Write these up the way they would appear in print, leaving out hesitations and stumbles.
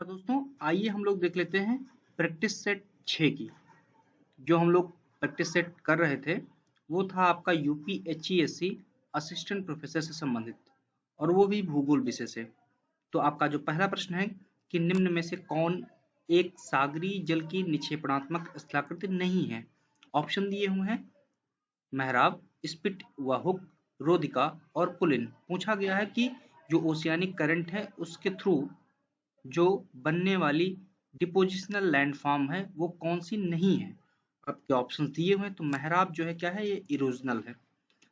और दोस्तों आइए हम लोग देख लेते हैं प्रैक्टिस सेट 6 की। जो हम लोग प्रैक्टिस सेट कर रहे थे वो था आपका यूपीएचईएससी असिस्टेंट प्रोफेसर से संबंधित और वो भी भूगोल विषय से। तो आपका जो पहला प्रश्न है कि निम्न में से कौन एक सागरीय जल की निक्षेपणात्मक स्थलाकृति नहीं है। ऑप्शन दिए हुए हैं मेहराब, स्पिट व हुक, रोधिका और पुलिन। पूछा गया है कि जो ओशियानिक करंट है उसके थ्रू जो बनने वाली डिपोजिशनल लैंडफॉर्म है वो कौन सी नहीं है। आपके ऑप्शन दिए हुए हैं तो मेहराब जो है क्या है, ये इरोजनल है,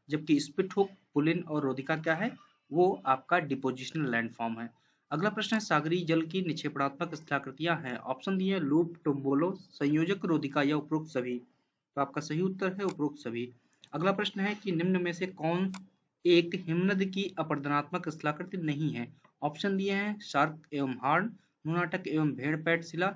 जबकि स्पिटहुक, पुलिन और रोधिका क्या है, वो आपका डिपोजिशनल लैंडफॉर्म है। अगला प्रश्न है सागरीय जल की निक्षेपणात्मक स्थलाकृतियां हैं। ऑप्शन दिए हैं लूप, टोम्बोलो, संयोजक रोधिका या उपरोक्त सभी। तो आपका सही उत्तर है उपरोक्त सभी। अगला प्रश्न है कि निम्न में से कौन एक हिमनद की अपरदनात्मक स्थलाकृति नहीं है। ऑप्शन दिए हैं शार्क एवं हार्न, नुनाटक एवं भेड़पैठ शिला,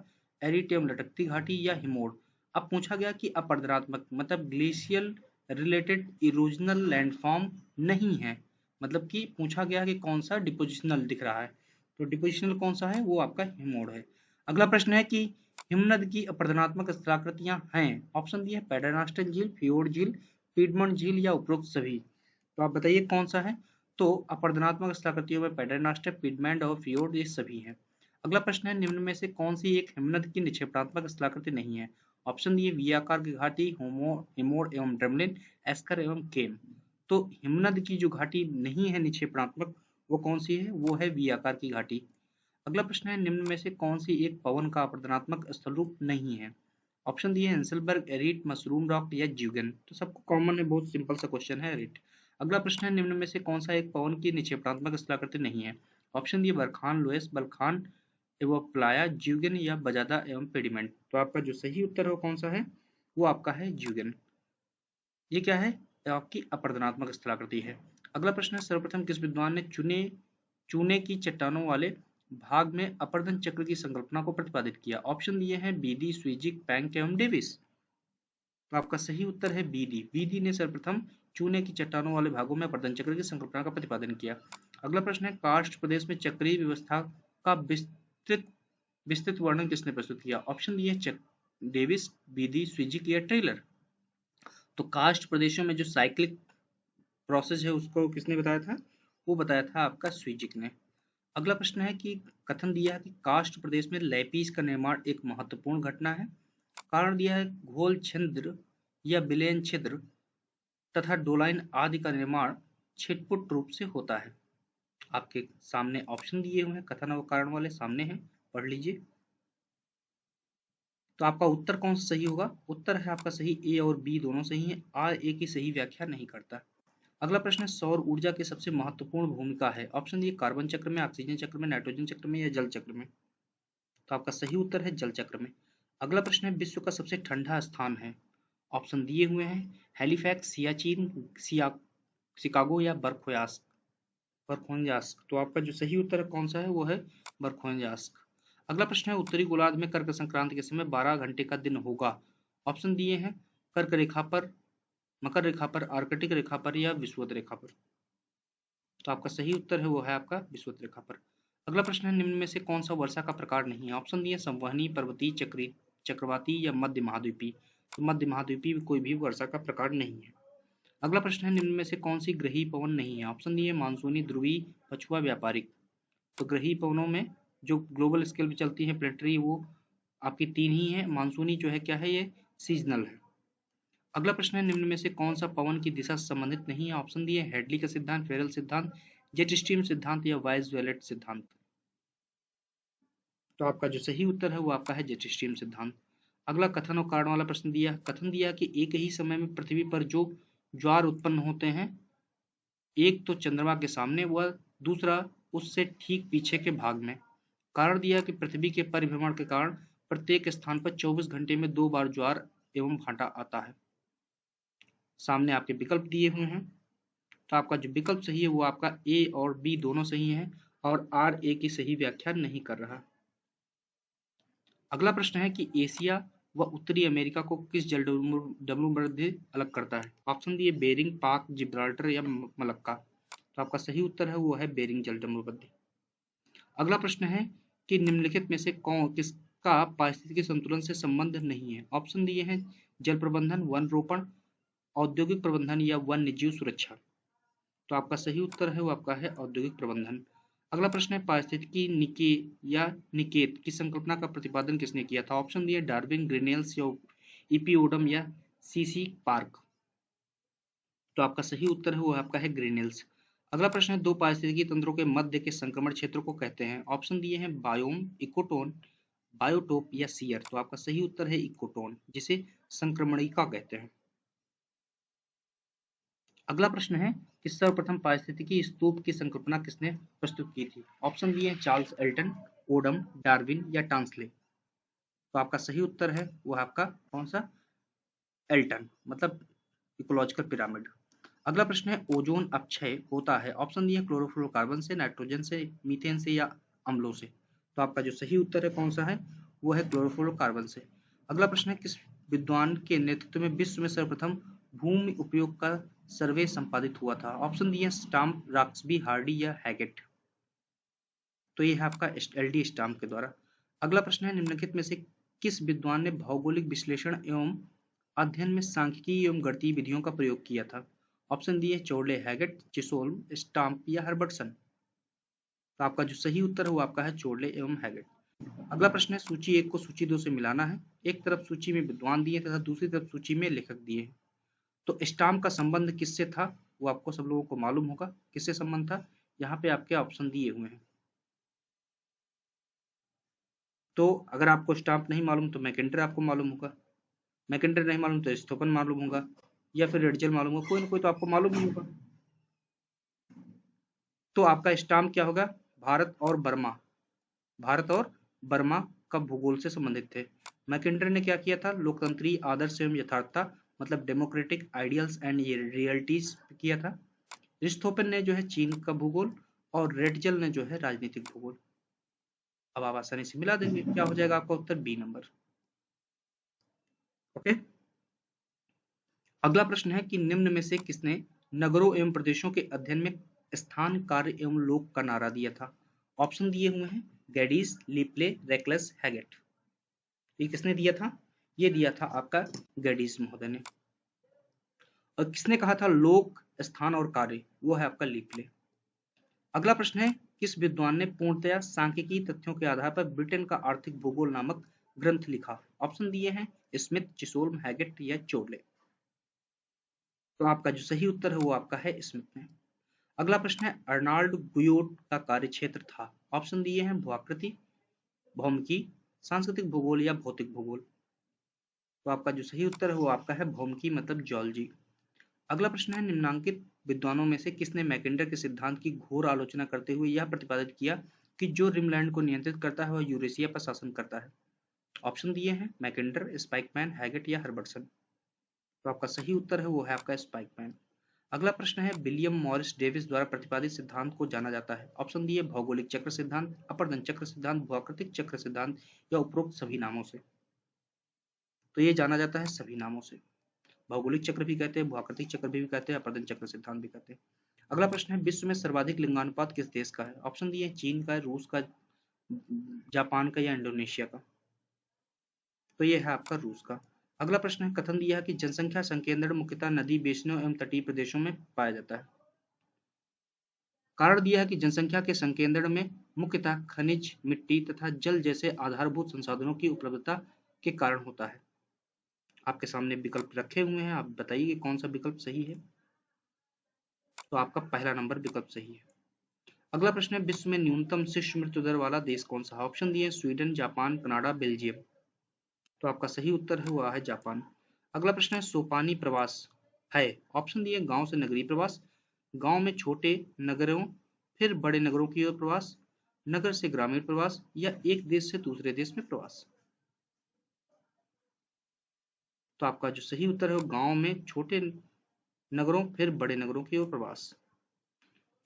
एरिट एवं लटकती घाटी या हिमोर। अब पूछा गया कि अपरदनात्मक मतलब ग्लेशियल रिलेटेड इरोजनल लैंडफॉर्म नहीं है, मतलब कि पूछा गया कि कौन सा डिपोजिशनल दिख रहा है, तो डिपोजिशनल कौन सा है, वो आपका हिमोर है। अगला प्रश्न है कि हिमनद की अपरदनात्मक स्थलाकृतियां हैं। ऑप्शन दिए पैटर्नास्टल झील, फियोर्ड झील, पीडमंट झील या उपरोक्त सभी। तो आप बताइए कौन सा है। तो अपरदनात्मक स्थलाकृतियों में पैटर्नास्टल, पिडमैंट और फियोर्ड ये सभी हैं। अगला प्रश्न है निम्न में से कौन सी एक हिमनद की निक्षेपणात्मक स्थलाकृति नहीं है। ऑप्शन दिए वी आकार की घाटी, हिमोर एवं ड्रमलिन, एस्कर एवं केम। तो हिमनद की जो घाटी नहीं है निक्षेपणात्मक वो कौन सी है, वो है वी आकार की घाटी। अगला प्रश्न है निम्न में से कौन सी एक पवन का अपरदनात्मक स्थल रूप नहीं है। ऑप्शन दिए हेंसलबर्ग, एरीट, मशरूम रॉक या ज्यूगन। तो सबको कॉमन है, बहुत सिंपल सा क्वेश्चन है, एरीट। अगला प्रश्न है निम्न में से कौन सा एक पवन की निक्षेपणात्मक स्थलाकृति नहीं है। ऑप्शन दिए बरखान, लोएस, बलखान एवं प्लाया, ज्यूगन या बजादा एवं पेडिमेंट। तो आपका जो सही उत्तर है वो कौन सा है, वो आपका है ज्यूगन। ये क्या है, आपकी अपरदनात्मक स्थलाकृति है। अगला प्रश्न है सर्वप्रथम किस विद्वान ने चूने की चट्टानों वाले भाग में अपरदन चक्र की संकल्पना को प्रतिपादित किया। ऑप्शन दिए हैं बीडी, स्वीजिक, पैंक एवं डेविस। तो आपका सही उत्तर है बीडी। बीडी ने सर्वप्रथम चूने की चट्टानों वाले भागों में अपरदन चक्र की संकल्पना का प्रतिपादन किया। अगला प्रश्न है कार्स्ट प्रदेश में चक्रीय व्यवस्था का विस्तृत विस्तृत वर्णन किसने प्रस्तुत किया। ऑप्शन दिए डेविस, बीडी, स्वीजिक या ट्रेलर। तो कास्ट प्रदेशों में जो साइक्लिक प्रोसेस है उसको किसने बताया था, वो बताया था आपका स्वीजिक ने। अगला प्रश्न है कि कथन दिया है कि कास्ट प्रदेश में लैपीस का निर्माण एक महत्वपूर्ण घटना है। कारण दिया है घोल छिद्र या विलयन छिद्र तथा डोलाइन आदि का निर्माण छिटपुट रूप से होता है। आपके सामने ऑप्शन दिए हुए हैं, कथन और कारण वाले सामने हैं, पढ़ लीजिए। तो आपका उत्तर कौन सा सही होगा, उत्तर है आपका सही ए और बी दोनों सही है। आर ए की सही व्याख्या नहीं करता। अगला प्रश्न है सौर ऊर्जा की सबसे महत्वपूर्ण भूमिका है। ऑप्शन दिए कार्बन चक्र में, ऑक्सीजन चक्र में, नाइट्रोजन चक्र में या जल चक्र में। तो आपका सही उत्तर है जल चक्र में। अगला प्रश्न है विश्व का सबसे ठंडा स्थान है। ऑप्शन दिए हुए हैं हेलीफैक्स, सियाचिन, शिकागो या बरखोयास्क। तो आपका जो सही उत्तर कौन सा है, वो है बरखोयास्क। अगला प्रश्न है उत्तरी गोलार्ध में कर्क संक्रांति के समय 12 घंटे का दिन होगा। ऑप्शन दिए हैं कर्क रेखा पर, मकर रेखा पर, आर्कटिक रेखा पर या विषुवत रेखा पर। तो आपका सही उत्तर है वो है आपका विषुवत रेखा पर। अगला प्रश्न है निम्न में से कौन सा वर्षा का प्रकार नहीं है। ऑप्शन दिए संवहनी, पर्वतीय, चक्रवाती या मध्य महाद्वीपी। तो मध्य महाद्वीपी कोई भी वर्षा का प्रकार नहीं है। अगला प्रश्न है निम्न में से कौन सी ग्रही पवन नहीं है। ऑप्शन दिए मानसूनी, ध्रुवी, पछुआ, व्यापारिक। तो ग्रही पवनों में जो ग्लोबल स्केल पे चलती है प्लेनेटरी, वो आपकी 3 ही है। मानसूनी जो है क्या है, ये सीजनल है। अगला प्रश्न है निम्न में से कौन सा पवन की दिशा से संबंधित नहीं है। ऑप्शन दिए हेडली का सिद्धांत, फेरल सिद्धांत, जेट स्ट्रीम सिद्धांत या वाइज वेलेट सिद्धांत। तो आपका जो सही उत्तर है वो आपका है जेट स्ट्रीम सिद्धांत। अगला कथन और कारण वाला प्रश्न दिया, कथन दिया कि एक ही समय में पृथ्वी पर जो ज्वार उत्पन्न होते हैं, एक तो चंद्रमा के सामने व दूसरा उससे ठीक पीछे के भाग में। कारण दिया कि पृथ्वी के परिभ्रमण के कारण प्रत्येक स्थान पर 24 घंटे में 2 बार ज्वार एवं भाटा आता है। सामने आपके विकल्प दिए हुए हैं। तो आपका जो विकल्प सही है वो आपका ए और बी दोनों सही हैं और आर ए की सही व्याख्या नहीं कर रहा। अगला प्रश्न है कि एशिया व उत्तरी अमेरिका को किस जलडमरूमध्य अलग करता है। ऑप्शन दिए बेरिंग, पाक, जिब्राल्टर या मलक्का। तो आपका सही उत्तर है वो है बेरिंग जलडमरूमध्य। अगला प्रश्न है कि निम्नलिखित में से कौन किसका पारिस्थितिकी संतुलन से संबंध नहीं है। ऑप्शन दिए हैं जल प्रबंधन, वन रोपण, औद्योगिक प्रबंधन या वन्य जीव सुरक्षा। तो आपका सही उत्तर है वो आपका है औद्योगिक प्रबंधन। अगला प्रश्न है पारिस्थितिकी निके या निकेत की संकल्पना का प्रतिपादन किसने किया था। ऑप्शन दिए डार्विन, ग्रेनेल्स या इपिओडम या सीसी पार्क। तो आपका सही उत्तर है वो आपका है ग्रेनेल्स। अगला प्रश्न है दो पारिस्थितिकी तंत्रों के मध्य के संक्रमण क्षेत्र को कहते हैं। ऑप्शन दिए हैं बायोम, इकोटोन, बायोटोप या सियर। तो आपका सही उत्तर है इकोटोन, जिसे संक्रमणिका कहते हैं। अगला प्रश्न है कि सर्वप्रथम पारिस्थितिकी स्तूप की संकल्पना किसने प्रस्तुत की थी। ऑप्शन दिए हैं चार्ल्स एल्टन, ओडम, डार्विन या टांसले। तो आपका सही उत्तर है वो आपका कौन सा, एल्टन, मतलब इकोलॉजिकल पिरामिड। अगला प्रश्न है ओजोन अपक्षय होता है। ऑप्शन दिए क्लोरोफ्लोरोकार्बन से, नाइट्रोजन से, मीथेन से या अम्लों से। तो आपका जो सही उत्तर है कौन सा है, वो है क्लोरोफ्लोरोकार्बन से। अगला प्रश्न है किस विद्वान के नेतृत्व में विश्व में सर्वप्रथम भूमि उपयोग का सर्वे संपादित हुआ था। ऑप्शन दिए स्टाम्प, रॉक्सबी, हार्डी या हैगेट। तो ये है आपका एल.डी. स्टाम्प के द्वारा। अगला प्रश्न है निम्नलिखित में से किस विद्वान ने भौगोलिक विश्लेषण एवं अध्ययन में सांख्यिकी एवं गणितीय विधियों का प्रयोग किया था। ऑप्शन दिए चोर्ले, हैगेट, चिसोल्म, स्टाम्प या हर्बर्टसन। तो आपका जो सही उत्तर है वो आपका है चोर्ले एवं हैगेट। अगला प्रश्न है सूची 1 को सूची 2 से मिलाना है। एक तरफ सूची में विद्वान दिए तथा दूसरी तरफ सूची में लेखक दिए हैं। तो स्टाम्प का संबंध किससे था वो आपको सब लोगों को मालूम होगा, किससे संबंध था। यहाँ पे आपके ऑप्शन दिए हुए हैं। तो अगर आपको स्टाम्प नहीं मालूम तो मैकेंटर आपको मालूम होगा, मैकेंटर नहीं मालूम तो स्टोफन मालूम होगा, या फिर रेडजल मालूम होगा, कोई ना कोई तो आपको मालूम ही होगा। तो आपका स्टाम्प क्या होगा, भारत और बर्मा, भारत और बर्मा का भूगोल से संबंधित थे। मैकेंटर ने क्या किया था, लोकतंत्रीय आदर्श एवं यथार्थता, मतलब डेमोक्रेटिक आइडियल्स एंड रियलिटीज किया था। रिस्थोफन ने जो है चीन का भूगोल, और रेडजल ने जो है राजनीतिक भूगोल। अब आप आसानी से मिला देंगे, क्या हो जाएगा आपका उत्तर बी नंबर। ओके। अगला प्रश्न है कि निम्न में से किसने नगरों एवं प्रदेशों के अध्ययन में स्थान, कार्य एवं लोक का नारा दिया था। ऑप्शन दिए हुए हैं गैडीज, लिपले, रेकलेस, हैगेट। ये किसने दिया था, ये दिया था आपका गैडीज महोदय ने। और किसने कहा था लोक, स्थान और कार्य, वो है आपका लिपले। अगला प्रश्न है किस विद्वान ने पूर्णतया सांख्यिकी तथ्यों के आधार पर ब्रिटेन का आर्थिक भूगोल नामक ग्रंथ लिखा। ऑप्शन दिए हैं स्मिथ, चिसोल्म, हैगेट या चोर्ले। तो आपका जो सही उत्तर है वो आपका है स्मिथ ने। अगला प्रश्न है अर्नाल्ड गुयोट का कार्यक्षेत्र था। ऑप्शन दिए हैं भूआकृति, भौमिकी, सांस्कृतिक भूगोल या भौतिक भूगोल। तो आपका जो सही उत्तर है वो आपका है भौमिकी, मतलब जियोलॉजी। अगला प्रश्न है निम्नांकित विद्वानों में से किसने मैकेंडर के सिद्धांत की घोर आलोचना करते हुए यह प्रतिपादित किया कि जो रिमलैंड को नियंत्रित करता है वह यूरेशिया पर शासन करता है। ऑप्शन दिए हैं मैकेंडर, स्पाइकमैन, हैगेट या हर्बर्टसन। तो आपका सही उत्तर है वो है आपका स्पाइकमैन। अगला प्रश्न है विलियम मॉरिस डेविस द्वारा प्रतिपादित सिद्धांत को जाना जाता है। ऑप्शन दिए भौगोलिक चक्र सिद्धांत, अपरदन चक्र सिद्धांत, भूआकृतिक चक्र सिद्धांत या उपरोक्त सभी नामों से। तो ये जाना जाता है सभी नामों से। भौगोलिक चक्र भी कहते हैं, भूआकृतिक चक्र भी कहते हैं, अपरदन चक्र सिद्धांत भी कहते हैं। अगला प्रश्न है विश्व में सर्वाधिक लिंगानुपात किस देश का है। ऑप्शन दिए चीन का, रूस का, जापान का या इंडोनेशिया का। तो ये है आपका रूस का। अगला प्रश्न है कथन दिया है कि जनसंख्या संकेंद्रण मुख्यतः नदी बेसिनों एवं तटीय प्रदेशों में पाया जाता है। कारण दिया है कि जनसंख्या के संकेंद्रण में मुख्यतः खनिज, मिट्टी तथा जल जैसे आधारभूत संसाधनों की उपलब्धता के कारण होता है। आपके सामने विकल्प रखे हुए हैं, आप बताइए कौन सा विकल्प सही है। तो आपका पहला नंबर विकल्प सही है। अगला प्रश्न है विश्व में न्यूनतम शिशु मृत्यु दर वाला देश कौन सा। ऑप्शन दिए स्वीडन, जापान, कनाडा, बेल्जियम। तो आपका सही उत्तर है वह है जापान। अगला प्रश्न है सोपानी प्रवास है। ऑप्शन दिए गांव से नगरीय प्रवास, गांव में छोटे नगरों फिर बड़े नगरों की ओर प्रवास, नगर से ग्रामीण प्रवास या एक देश से दूसरे देश में प्रवास। तो आपका जो सही उत्तर है वो गांव में छोटे नगरों फिर बड़े नगरों की ओर प्रवास।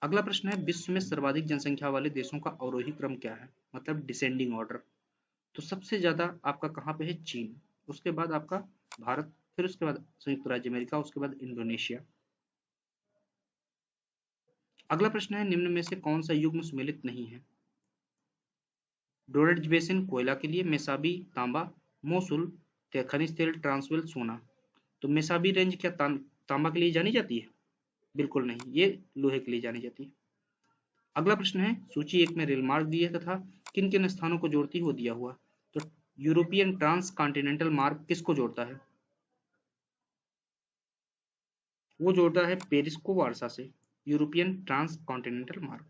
अगला प्रश्न है विश्व में सर्वाधिक जनसंख्या वाले देशों का अवरोही क्रम क्या है, मतलब डिसेंडिंग ऑर्डर। तो सबसे ज्यादा आपका कहाँ पे है, चीन, उसके बाद आपका भारत, फिर उसके बाद संयुक्त राज्य अमेरिका, उसके बाद इंडोनेशिया। अगला प्रश्न है निम्न में से कौन सा युग्म सुमेलित नहीं है। डोरेज बेसिन कोयला के लिए, मेसाबी तांबा, मोसुल खनिज तेल, ट्रांसवेल सोना। तो मेसाबी रेंज क्या तांबा के लिए जानी जाती है? बिल्कुल नहीं, ये लोहे के लिए जानी जाती है। अगला प्रश्न है, सूची 1 में रेल मार्ग दिए तथा किन किन स्थानों को जोड़ती हुआ दिया हुआ। तो यूरोपियन ट्रांस कॉन्टिनेंटल मार्ग किसको जोड़ता है? वो जोड़ता है पेरिस को वारसा से। यूरोपियन ट्रांस कॉन्टिनेंटल मार्ग।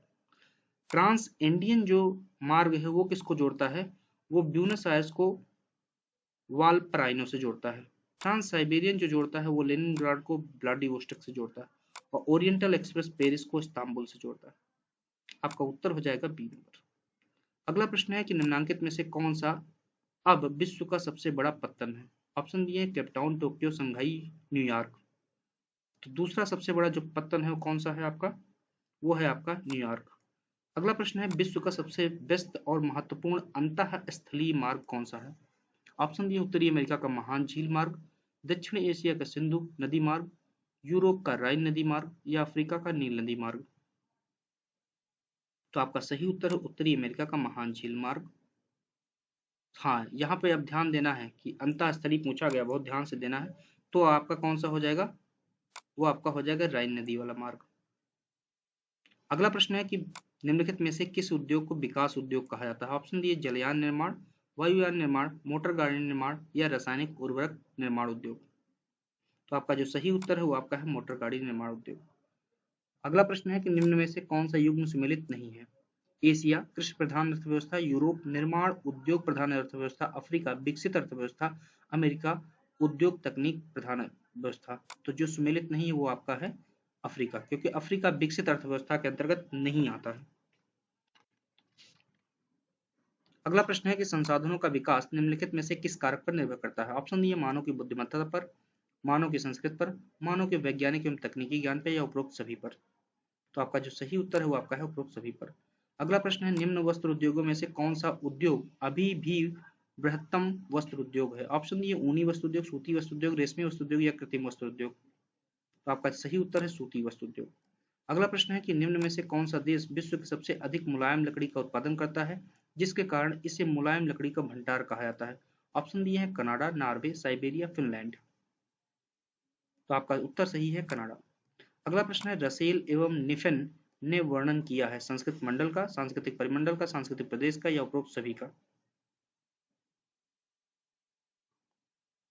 ट्रांस इंडियन जो मार्ग है वो किसको जोड़ता है? वो ब्यूनस आयर्स को वालपराइनो से जोड़ता है। ट्रांस साइबेरियन जो जोड़ता है वो लेनिनग्राड को व्लादिवोस्टोक से जोड़ता है। और ओरिएंटल एक्सप्रेस पेरिस को इस्तांबुल से जोड़ता है। आपका उत्तर हो जाएगा बी नंबर। अगला प्रश्न है कि निम्नलिखित में से कौन सा अब विश्व का सबसे बड़ा पत्तन है? ऑप्शन दिए हैं केपटाउन, टोक्यो, संघाई, न्यूयॉर्क। तो दूसरा सबसे बड़ा जो पत्तन है वो कौन सा है आपका? वो है आपका न्यूयॉर्क। अगला प्रश्न है, विश्व का सबसे व्यस्त और महत्वपूर्ण अंतःस्थलीय मार्ग कौन सा है? ऑप्शन दिए उत्तरी अमेरिका का महान झील मार्ग, दक्षिण एशिया का सिंधु नदी मार्ग, यूरोप का राइन नदी मार्ग या अफ्रीका का नील नदी मार्ग। तो आपका सही उत्तर है उत्तरी अमेरिका का महान झील मार्ग। हाँ, यहाँ पे अब ध्यान देना है कि अंतःस्थलीय पूछा गया, बहुत ध्यान से देना है। तो आपका कौन सा हो जाएगा? वो आपका हो जाएगा राइन नदी वाला मार्ग। अगला प्रश्न है कि निम्नलिखित में से किस उद्योग को विकास उद्योग कहा जाता है? ऑप्शन दिए जलयान निर्माण, वायुयान निर्माण, मोटर गाड़ी निर्माण या रासायनिक उर्वरक निर्माण उद्योग। तो आपका जो सही उत्तर है वो आपका है मोटर गाड़ी निर्माण उद्योग। अगला प्रश्न है कि निम्न में से कौन सा युग्म सुमेलित नहीं है? एशिया कृषि प्रधान अर्थव्यवस्था, यूरोप निर्माण उद्योग प्रधान अर्थव्यवस्था, अफ्रीका विकसित अर्थव्यवस्था, अमेरिका उद्योग तकनीक प्रधान व्यवस्था। तो जो सुमेलित नहीं है वो आपका है अफ्रीका, क्योंकि अफ्रीका विकसित अर्थव्यवस्था के अंतर्गत नहीं आता है। अगला प्रश्न है कि संसाधनों का विकास निम्नलिखित में से किस कारक पर निर्भर करता है? ऑप्शन दिए मानव की बुद्धिमत्ता पर, मानव की संस्कृति पर, मानव के वैज्ञानिक एवं तकनीकी ज्ञान पर या उपरोक्त सभी पर। तो आपका जो सही उत्तर है वो आपका है उपरोक्त सभी पर। अगला प्रश्न है, निम्न वस्त्र उद्योगों में से कौन सा उद्योग अभी भी बृहत्तम वस्त्र उद्योग है? ऑप्शन दिए ऊनी वस्त्र उद्योग, सूती वस्त्र उद्योग, रेशमी वस्त्र उद्योग या कृत्रिम वस्त्र उद्योग। तो आपका सही उत्तर है सूती वस्त्र उद्योग। अगला प्रश्न है कि निम्न में से कौन सा देश विश्व के सबसे अधिक मुलायम लकड़ी का उत्पादन करता है, जिसके कारण इसे मुलायम लकड़ी का भंडार कहा जाता है? ऑप्शन दिए हैं कनाडा, नॉर्वे, साइबेरिया, फिनलैंड। तो आपका उत्तर सही है कनाडा। अगला प्रश्न है, रसेल एवं निफिन ने वर्णन किया है सांस्कृतिक मंडल का, सांस्कृतिक परिमंडल का, सांस्कृतिक प्रदेश का या उपरोक्त सभी का।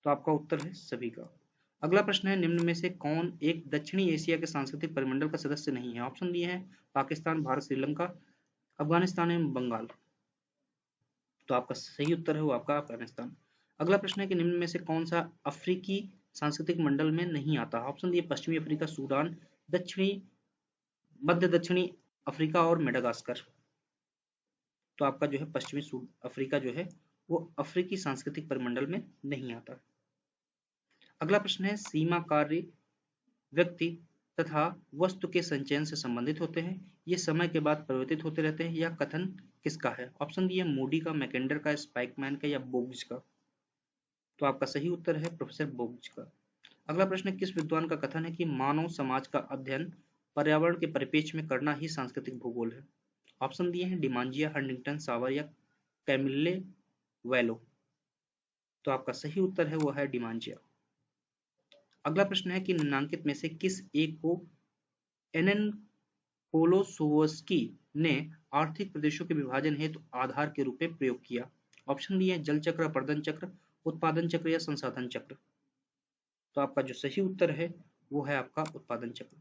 तो आपका उत्तर है सभी का। अगला प्रश्न है, निम्न में से कौन एक दक्षिणी एशिया के सांस्कृतिक परिमंडल का सदस्य नहीं है? ऑप्शन दिए हैं पाकिस्तान, भारत, श्रीलंका, अफगानिस्तान एवं बंगाल। तो आपका सही उत्तर है वो आपका अफगानिस्तान। अगला प्रश्न है कि निम्न में से कौन सा अफ्रीकी सांस्कृतिक मंडल में नहीं आता? ऑप्शन दिए पश्चिमी अफ्रीका, सूडान, दक्षिणी मध्य दक्षिणी अफ्रीका और मेडागास्कर। तो आपका जो है पश्चिमी अफ्रीका जो है वो अफ्रीकी सांस्कृतिक परिमंडल में नहीं आता। अगला प्रश्न है, सीमा कार्य व्यक्ति तथा वस्तु के संचयन से संबंधित होते हैं, ये समय के बाद परिवर्तित होते रहते हैं, यह कथन किसका है? ऑप्शन दिए मूडी का, मैकेंडर का, स्पाइकमैन का या बोग्ज का। तो आपका सही उत्तर है प्रोफेसर बोग्ज का। अगला प्रश्न, किस विद्वान का कथन है कि मानव समाज का अध्ययन पर्यावरण के परिप्रेक्ष्य में करना ही सांस्कृतिक भूगोल है? ऑप्शन दिए हैं डिमांजिया, हंटिंगटन, सावर या कैमिल्ले वैलो। तो आपका सही उत्तर है वो है डिमांजिया। अगला प्रश्न है कि निम्नलिखित में से किस एक को एनएन कोलोसोवस्की ने आर्थिक प्रदेशों के विभाजन हेतु आधार के रूप में प्रयोग किया? ऑप्शन दिए हैं जल चक्र, अपर्दन चक्र, उत्पादन चक्र या संसाधन चक्र। तो आपका जो सही उत्तर है वो है आपका उत्पादन चक्र।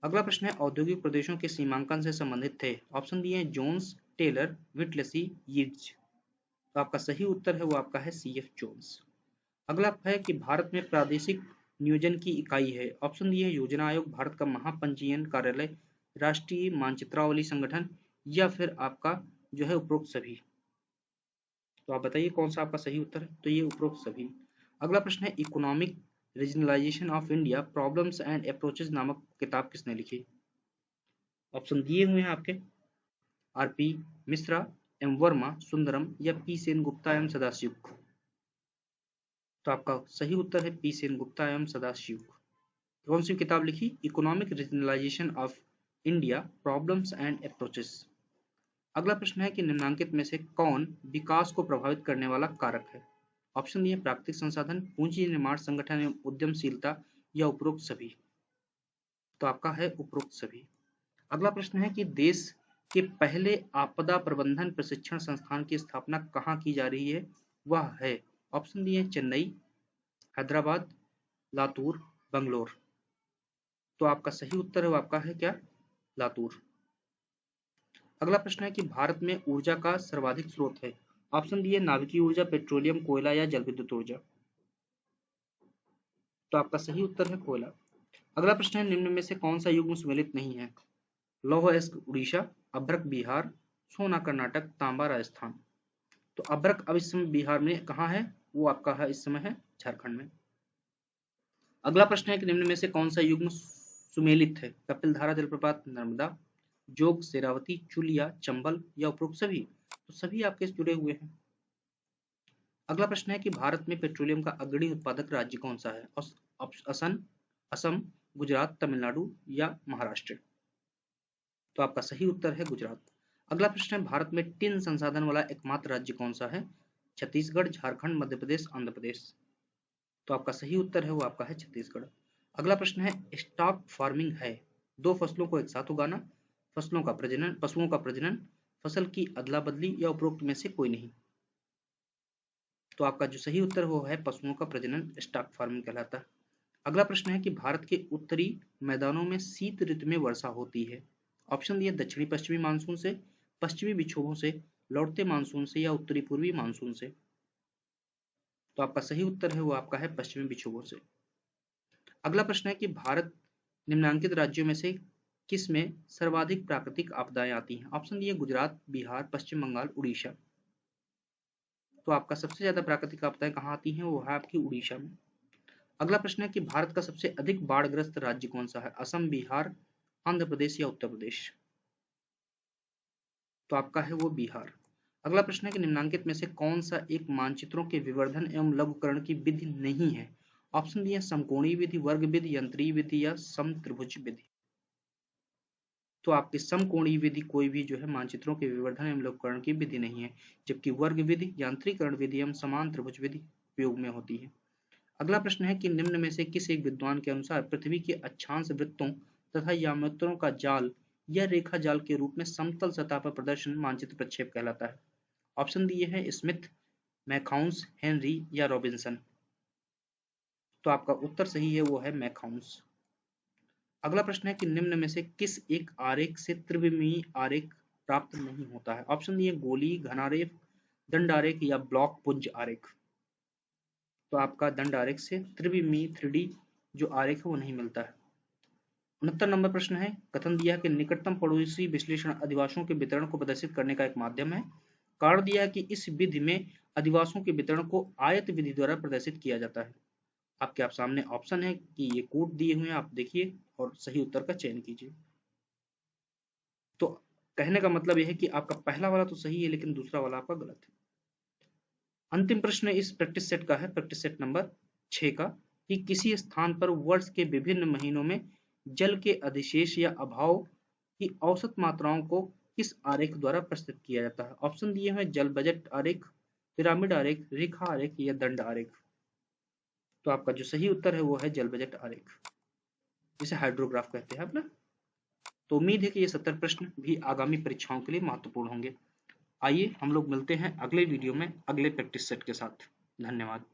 अगला प्रश्न है, औद्योगिक प्रदेशों के सीमांकन से संबंधित थे? ऑप्शन दिए हैं जोन्स, टेलर, विटलसी, यीट्ज। तो आपका सही उत्तर है वो आपका है सीएफ जोन्स। अगला है कि भारत में प्रादेशिक नियोजन की इकाई है? ऑप्शन दिए हैं योजना आयोग, भारत का महापंजीयन कार्यालय, राष्ट्रीय मानचित्रावली संगठन या फिर आपका जो है उपरोक्त सभी। तो आप बताइए कौन सा आपका सही उत्तर है? तो ये उपरोक्त सभी। अगला प्रश्न है, economic regionalisation of India problems and approaches नामक किताब किसने लिखी? ऑप्शन दिए हुए हैं आपके आरपी मिश्रा, एम वर्मा, सुंदरम या पी सेनगुप्ता एवं सदाशिव। तो आपका सही उत्तर है पी सेनगुप्ता एवं सदाशिव। कौन सी किताब लिखी? Economic regionalisation of India problems and approaches. अगला प्रश्न है कि निम्नलिखित में से कौन विकास को प्रभावित करने वाला कारक है? ऑप्शन दिए प्राकृतिक संसाधन, पूंजी निर्माण, संगठन एवं उद्यमशीलता या उपरोक्त सभी। तो आपका है उपरोक्त सभी। अगला प्रश्न है कि देश के पहले आपदा प्रबंधन प्रशिक्षण संस्थान की स्थापना कहाँ की जा रही है? वह है, ऑप्शन दिए चेन्नई, हैदराबाद, लातूर, बंगलोर। तो आपका सही उत्तर है वो आपका है क्या? लातूर। अगला प्रश्न है कि भारत में ऊर्जा का सर्वाधिक स्रोत है। ऑप्शन दिए नाभिकीय ऊर्जा, पेट्रोलियम, कोयला या जल विद्युत ऊर्जा। तो आपका सही उत्तर है कोयला। अगला प्रश्न है निम्न में से कौन सा युग्म सुमेलित नहीं है? लौह अयस्क उड़ीसा, अभ्रक बिहार, सोना कर्नाटक, तांबा राजस्थान। तो अभ्रक अब इस समय बिहार में कहाँ है? वो आपका है इस समय है झारखंड में। अगला प्रश्न है कि निम्न में से कौन सा युग्म सुमेलित है? कपिलधारा जलप्रपात, नर्मदा, जोग, शेरावती, चुलिया, चंबल या उपरोक्त सभी। तो सभी आपके जुड़े हुए हैं। अगला प्रश्न है कि भारत में पेट्रोलियम का अग्रणी उत्पादक राज्य कौन सा है? असम, गुजरात, तमिलनाडु या महाराष्ट्र। तो आपका सही उत्तर है गुजरात। अगला प्रश्न है भारत में टिन संसाधन वाला एकमात्र राज्य कौन सा है? छत्तीसगढ़, झारखंड, मध्य प्रदेश, आंध्र प्रदेश। तो आपका सही उत्तर है वो आपका है छत्तीसगढ़। अगला प्रश्न है स्टॉक फार्मिंग है दो फसलों को एक साथ उगाना, फसलों का प्रजनन, पशुओं का प्रजनन, फसल की अदला बदली या उपरोक्त में से कोई नहीं। तो आपका जो सही उत्तर वो है पशुओं का प्रजनन स्टॉक फार्मिंग कहलाता है। अगला प्रश्न है कि भारत के उत्तरी मैदानों में शीत ऋतु में वर्षा होती है। ऑप्शन दिए दक्षिणी पश्चिमी मानसून से, पश्चिमी विक्षोभों से, लौटते मानसून से या उत्तरी पूर्वी मानसून से। तो आपका सही उत्तर है वो आपका है पश्चिमी विक्षोभों से। अगला प्रश्न है कि भारत निम्नलिखित राज्यों में से किस में सर्वाधिक प्राकृतिक आपदाएं आती हैं? ऑप्शन दिए गुजरात, बिहार, पश्चिम बंगाल, उड़ीसा। तो आपका सबसे ज्यादा प्राकृतिक आपदाएं कहाँ आती हैं? वो है आपकी उड़ीसा में। अगला प्रश्न है कि भारत का सबसे अधिक बाढ़ग्रस्त राज्य कौन सा है? असम, बिहार, आंध्र प्रदेश या उत्तर प्रदेश। तो आपका है वो बिहार। अगला प्रश्न है कि निम्नलिखित में से कौन सा एक मानचित्रों के विवर्धन एवं लघुकरण की विधि नहीं है? ऑप्शन दिए समकोणीय विधि, वर्ग विधि, यंत्रीय विधि या समत्रिभुज विधि। तो आपकी समकोणीय विधि कोई भी जो है मानचित्रों के विवर्धन एवं लघुकरण की विधि नहीं है, जबकि वर्ग विधि, यांत्रिकरण विधि एवं समान त्रिभुज विधि उपयोग में होती है। अगला प्रश्न है कि निम्न में से किस एक विद्वान के अनुसार पृथ्वी के अक्षांश वृत्तों तथा यामात्रों का जाल या रेखा जाल के रूप में समतल सतह पर प्रदर्शन मानचित्र प्रक्षेप कहलाता है? ऑप्शन दिए हैं स्मिथ, मैकहाउंस, हेनरी या रॉबिन्सन। तो आपका उत्तर सही है वो है मैकहाउंस। अगला प्रश्न है कि निम्न में से किस एक आरेख से त्रिविमीय आरेख प्राप्त नहीं होता है? ऑप्शन दिए गोली, घनारेख, दंड आरेख या ब्लॉक पुंज आरेख। तो आपका दंड आरेख से त्रिविमीय 3D जो आरेख है वो नहीं मिलता है। 69 नंबर प्रश्न है कथन दिया है कि निकटतम पड़ोसी विश्लेषण अधिवासों के वितरण को प्रदर्शित करने का एक माध्यम है। कारण दिया है कि इस विधि में अधिवासों के वितरण को आयत विधि द्वारा प्रदर्शित किया जाता है। आपके आप सामने ऑप्शन है कि ये कोड दिए हुए हैं, आप देखिए और सही उत्तर का चयन कीजिए। तो कहने का मतलब यह है कि आपका पहला वाला तो सही है लेकिन दूसरा वाला आपका गलत है। अंतिम प्रश्न इस प्रैक्टिस सेट का है, प्रैक्टिस सेट नंबर 6 का, कि किसी स्थान पर वर्ष के विभिन्न महीनों में जल के अधिशेष या अभाव की औसत मात्राओं को किस आरेख द्वारा प्रस्तुत किया जाता है? ऑप्शन दिए हुए जल बजट आरेख, पिरामिड आरेख, रेखा आरेख या दंड आरेख। तो आपका जो सही उत्तर है वो है जल बजट आरेख, जिसे हाइड्रोग्राफ कहते हैं अपना। तो उम्मीद है कि ये 70 प्रश्न भी आगामी परीक्षाओं के लिए महत्वपूर्ण होंगे। आइए हम लोग मिलते हैं अगले वीडियो में अगले प्रैक्टिस सेट के साथ। धन्यवाद।